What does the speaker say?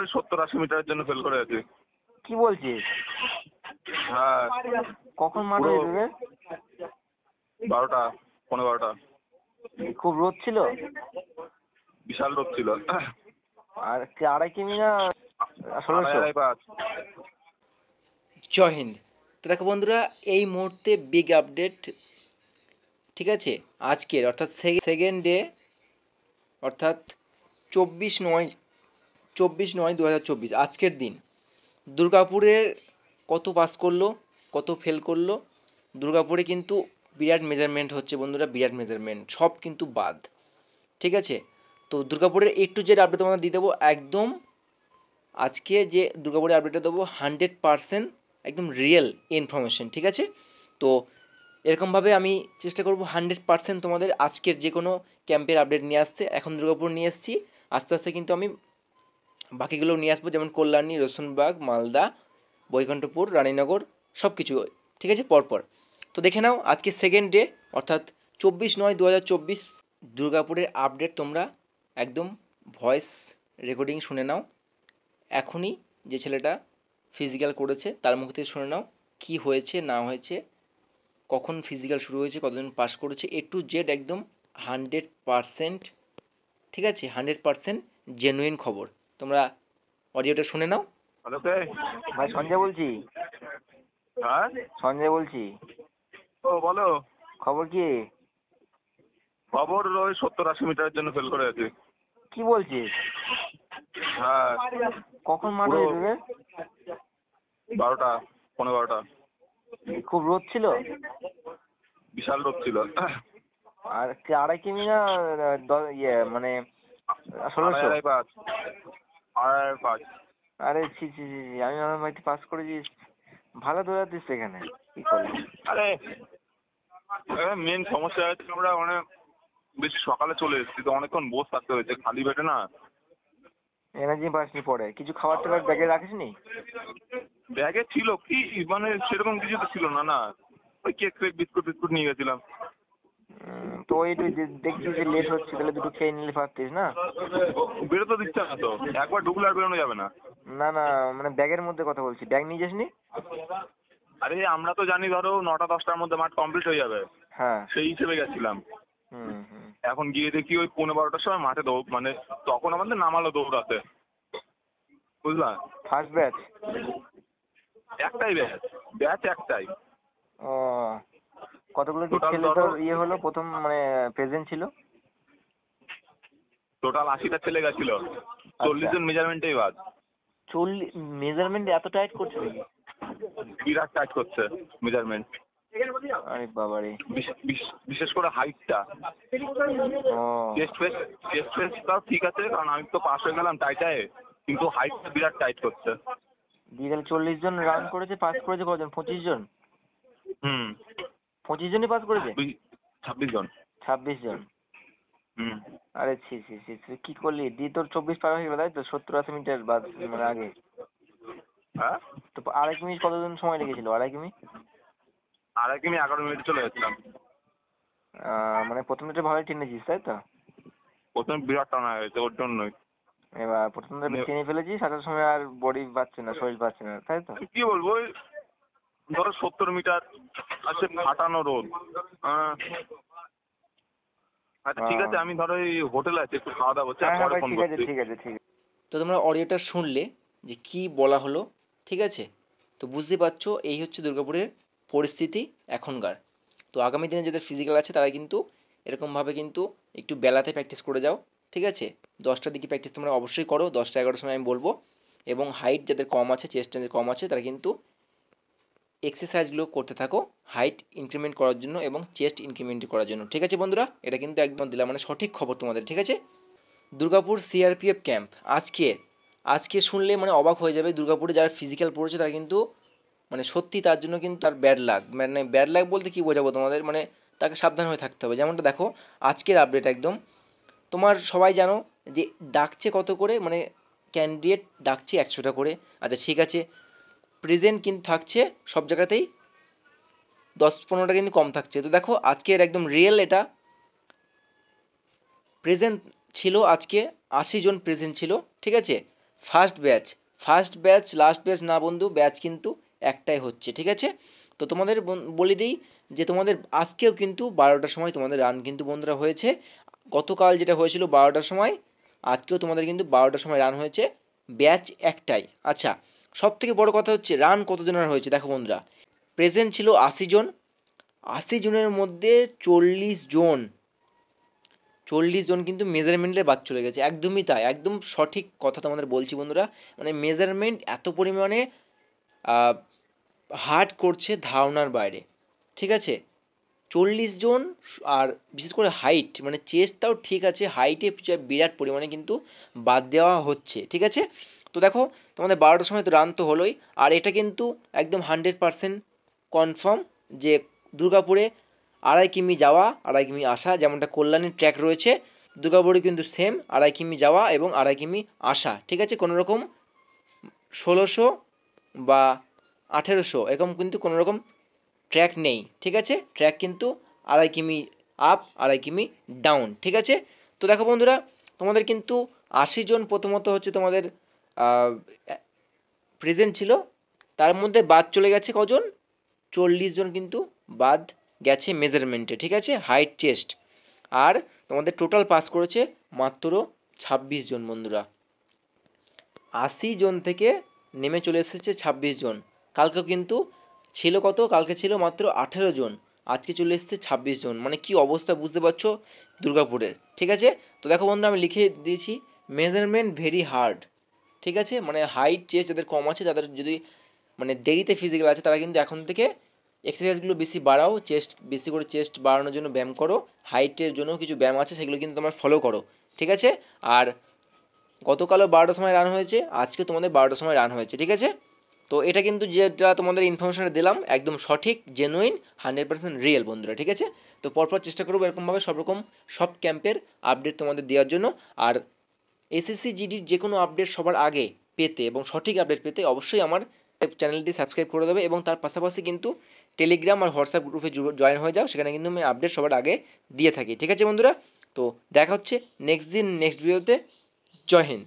ওই 70-80 মিটারের জন্য ফেল করে আছি। কি বলছিস? হ্যাঁ, কখন মাঠ পুরো হয়েছে রে? 12টা 12:15। খুব রোদ ছিল? বিশাল রোদ ছিল। আর 2.5 কিমি না 1600? 2.5 জয় হিন্দ। তো দেখো বন্ধুরা, এই মুহূর্তে বিগ আপডেট, ঠিক আছে, আজকের অর্থাৎ সেকেন্ড ডে, অর্থাৎ 24/9/2024 আজকের দিন দুর্গাপুরের কত পাস করলো, কত ফেল করলো। দুর্গাপুরে কিন্তু বিরাট মেজারমেন্ট হচ্ছে বন্ধুরা, বিরাট মেজারমেন্ট, সব কিন্তু বাদ, ঠিক আছে। তো দুর্গাপুরের A to Z আপডেট তোমাদের দিয়ে দেবো একদম। আজকে যে দুর্গাপুরের আপডেটটা দেবো 100% একদম রিয়েল ইনফরমেশন, ঠিক আছে। তো এরকমভাবে আমি চেষ্টা করবো 100% তোমাদের আজকের যে কোনো ক্যাম্পের আপডেট নিয়ে আসতে। এখন দুর্গাপুর নিয়ে এসেছি, আস্তে আস্তে কিন্তু আমি বাকিগুলো নিয়ে আসবো, যেমন কল্যাণী, রসুনবাগ, মালদা, বৈকুণ্ঠপুর, রানীনগর, সব কিছু, ঠিক আছে, পরপর। তো দেখে নাও আজকে সেকেন্ড ডে, অর্থাৎ 24/9/2024 দুর্গাপুরের আপডেট তোমরা একদম ভয়েস রেকর্ডিং শুনে নাও। এখনই যে ছেলেটা ফিজিক্যাল করেছে তার মুখ থেকে শুনে নাও কী হয়েছে না হয়েছে, কখন ফিজিক্যাল শুরু হয়েছে, কতজন পাস করেছে, A to Z একদম 100%, ঠিক আছে, 100% জেনুইন খবর। তোমরা অডিওটা শুনে নাও। হ্যালো কে? ভাই সঞ্জয় বলছি। হ্যাঁ, সঞ্জয় বলছি। ও বলো। খবর কি? খবর ওই 70-80 মিটারের জন্য ফেল করে আছি। কি বলছিস? হ্যাঁ, কখন মাঠ পুরো হয়েছে রে? 12টা 12:15। খুব রোদ ছিল? বিশাল রোদ ছিল। আর 2.5 কিমি না মানে 1600? 2.5 2.5। আরে ছি ছি ছি ছি, আমি আমার ভাই পাস করেছিস, ভালো দৌড়াতিস সেখানে, কি করলি? আরে মেন সমস্যা হচ্ছে আমরা অনেক বেশি সকালে চলে এসেছি, তো অনেকক্ষণ বসে থাকতে হয়েছে খালি পেটে না। এনার্জি পাসনি পরে? কিছু খাবার টাবার ব্যাগে রাখিস নি? ব্যাগে ছিল কি, মানে সেরকম কিছু তো ছিল না। না, ওই কেক ফেক বিস্কুট টিস্কুট নিয়ে গেছিলাম। তো ওই তুই দেখছিস যে লেট হচ্ছে, তাহলে দুটো খেয়ে নিলে পারতিস না? বেরোতে দিচ্ছে না তো, একবার ঢুকলে আর বেরোনো যাবে না। না না, মানে ব্যাগের মধ্যে কথা বলছি, ব্যাগ নিয়ে যাসনি? আরে আমরা তো জানি ধরো 9টা-10টার মধ্যে মাঠ কমপ্লিট হয়ে যাবে, হ্যাঁ। সেই হিসেবে গেছিলাম। হুম। এখন গিয়ে দেখি ওই 11:15টার সময় মাঠে দৌড়, মানে তখন আমাদের নামালো দৌড়াতে, বুঝলা। First batch? একটাই ব্যাচ একটাই। ও, কতগুলো কি Total ছেলে ধরো তোর ইয়ে হলো প্রথম, মানে প্রেজেন্ট ছিল? টোটাল 80টা ছেলে গেছিল, 40 জন মেজারমেন্টেই বাদ। 40 মেজারমেন্ট এত টাইট করছে নাকি? বিরাট টাইট করছে মেজারমেন্ট। আরে বাবারে। বিশেষ করে হাইটটা। ও, চেস্ট ফেস তাও ঠিক আছে, কারণ আমি তো পাস হয়ে গেলাম টাইটায়, কিন্তু হাইটটা বিরাট টাইট করছে। দিয়ে তাহলে 40 জন রান করেছে, পাস করেছে কজন? 25 জন? হুম, 25 জনই পাস করেছে? 26 জন। 26 জন? হুম, আরে ছি ছি ছি, তুই কি করলি? দিয়ে তোর 24 পার হয়ে গেল তাই তো, 70-80 মিটার বাদ, মানে আগে। হ্যাঁ, তো 2.5 কিমি কতজন সময় লেগেছিল? 2.5 কিমি? 2.5 কিমি 11 মিনিটে চলে গেছিলাম। মানে প্রথমটা ভালোই টেনেছিস তাই তো? প্রথমে বিরাট টানা হয়েছে ওর জন্যই। এবার প্রথমটা টেনে ফেলেছিস, সাঁতার সময় আর বডি পাচ্ছে না, শরীর পাচ্ছে না, তাই তো? কি বলবো, ওই ধরো 70 মিটার আছে, ফাটানো রোদ। আচ্ছা ঠিক আছে, আমি ধরো এই হোটেলে আছি, একটু খাওয়া দাওয়া করছি, হ্যাঁ হ্যাঁ পরে ভাই, ফোন ঠিক আছে করছি। ঠিক আছে ঠিক আছে। তো তোমরা অডিওটা শুনলে যে কি বলা হলো, ঠিক আছে। তো বুঝতে পারছো এই হচ্ছে দুর্গাপুরের পরিস্থিতি এখনকার। তো আগামী দিনে যাদের ফিজিক্যাল আছে তারা কিন্তু এরকমভাবে কিন্তু একটু বেলাতে প্র্যাকটিস করে যাও, ঠিক আছে। 10টার দিকে প্র্যাকটিস তোমরা অবশ্যই করো, 10টা-11টার সময় আমি বলবো। এবং হাইট যাদের কম আছে, চেস্ট যাদের কম আছে, তারা কিন্তু এক্সারসাইজগুলো করতে থাকো হাইট ইনক্রিমেন্ট করার জন্য এবং চেস্ট ইনক্রিমেন্ট করার জন্য, ঠিক আছে বন্ধুরা। এটা কিন্তু একদম দিলাম, মানে সঠিক খবর তোমাদের, ঠিক আছে। দুর্গাপুর CRPF ক্যাম্প আজকে শুনলে মানে অবাক হয়ে যাবে। দুর্গাপুরে যারা ফিজিক্যাল পড়েছে তারা কিন্তু মানে সত্যি তার জন্য কিন্তু তার ব্যাড লাক, মানে ব্যাড লাক বলতে কী বোঝাবো তোমাদের, মানে তাকে সাবধান হয়ে থাকতে হবে। যেমনটা দেখো আজকের আপডেট একদম, তোমার সবাই জানো যে ডাকছে কত করে, মানে ক্যান্ডিডেট ডাকছে 100টা করে। আচ্ছা ঠিক আছে, প্রেজেন্ট কিন্তু থাকছে সব জায়গাতেই 10-15টা কিন্তু কম থাকছে। তো দেখো আজকের একদম রিয়েল এটা, প্রেজেন্ট ছিল আজকে 80 জন প্রেজেন্ট ছিল, ঠিক আছে। ফার্স্ট ব্যাচ লাস্ট ব্যাচ না বন্ধু, ব্যাচ কিন্তু একটাই হচ্ছে, ঠিক আছে। তো তোমাদের বলে দিই যে তোমাদের আজকেও কিন্তু 12টার সময় তোমাদের রান কিন্তু বন্ধুরা হয়েছে। গতকাল যেটা হয়েছিল 12টার সময়, আজকেও তোমাদের কিন্তু 12টার সময় রান হয়েছে, ব্যাচ একটাই। আচ্ছা, সব থেকে বড় কথা হচ্ছে রান কতজনের হয়েছে দেখো বন্ধুরা। প্রেজেন্ট ছিল 80 জন, 80 জনের মধ্যে 40 জন কিন্তু মেজারমেন্টের বাদ চলে গেছে। একদমই তাই, একদম সঠিক কথা তোমাদের বলছি বন্ধুরা। মানে মেজারমেন্ট এত পরিমাণে হার্ড করছে ধারণার বাইরে, ঠিক আছে। 40 জন, আর বিশেষ করে হাইট মানে চেস্টটাও ঠিক আছে, হাইটে বিরাট পরিমাণে কিন্তু বাদ দেওয়া হচ্ছে, ঠিক আছে। তো দেখো তোমাদের 12টার সময় তো রান তো হলোই, আর এটা কিন্তু একদম 100% কনফার্ম যে দুর্গাপুরে 2.5 কিমি যাওয়া 2.5 কিমি আসা, যেমনটা কল্যাণীর ট্র্যাক রয়েছে, দুর্গাপুরে কিন্তু সেম 2.5 কিমি যাওয়া এবং 2.5 কিমি আসা, ঠিক আছে। কোনো রকম 1600 বা 1800 এরকম কিন্তু কোনো রকম ট্র্যাক নেই, ঠিক আছে। ট্র্যাক কিন্তু 2.5 কিমি আপ 2.5 কিমি ডাউন, ঠিক আছে। তো দেখো বন্ধুরা, তোমাদের কিন্তু 80 জন প্রথমত হচ্ছে তোমাদের প্রেজেন্ট ছিল, তার মধ্যে বাদ চলে গেছে কজন, 40 জন কিন্তু বাদ গেছে মেজারমেন্টে, ঠিক আছে, হাইট চেস্ট। আর তোমাদের টোটাল পাস করেছে মাত্র 26 জন বন্ধুরা। 80 জন থেকে নেমে চলে এসেছে 26 জন। কালকেও কিন্তু ছিল কত, কালকে ছিল মাত্র 18 জন, আজকে চলে এসেছে 26 জন। মানে কি অবস্থা বুঝতে পারছো দুর্গাপুরের, ঠিক আছে। তো দেখো বন্ধু, আমি লিখে দিয়েছি মেজারমেন্ট ভেরি হার্ড, ঠিক আছে। মানে হাইট চেস্ট যাদের কম আছে, তাদের যদি মানে দেরিতে ফিজিক্যাল আছে, তারা কিন্তু এখন থেকে এক্সারসাইজগুলো বেশি বাড়াও, চেস্ট বেশি করে চেস্ট বাড়ানোর জন্য ব্যায়াম করো, হাইটের জন্য কিছু ব্যায়াম আছে সেগুলো কিন্তু তোমরা ফলো করো, ঠিক আছে। আর গতকালও 12টার সময় রান হয়েছে, আজকে তোমাদের 12টার সময় রান হয়েছে, ঠিক আছে। তো এটা কিন্তু যেটা তোমাদের ইনফরমেশনটা দিলাম একদম সঠিক, জেনুইন, 100% রিয়েল বন্ধুরা, ঠিক আছে। তো পরপর চেষ্টা করবো এরকমভাবে সব ক্যাম্পের আপডেট তোমাদের দেওয়ার জন্য। আর এসএসসি জিডির যে কোনো আপডেট সবার আগে পেতে এবং সঠিক আপডেট পেতে অবশ্যই আমার চ্যানেলটি সাবস্ক্রাইব করে দেবে, এবং তার পাশাপাশি কিন্তু টেলিগ্রাম আর হোয়াটসঅ্যাপ গ্রুপে জয়েন হয়ে যাও, সেখানে কিন্তু আমি আপডেট সবার আগে দিয়ে থাকি, ঠিক আছে বন্ধুরা। তো দেখা হচ্ছে নেক্সট ভিডিওতে। জয় হিন্দ।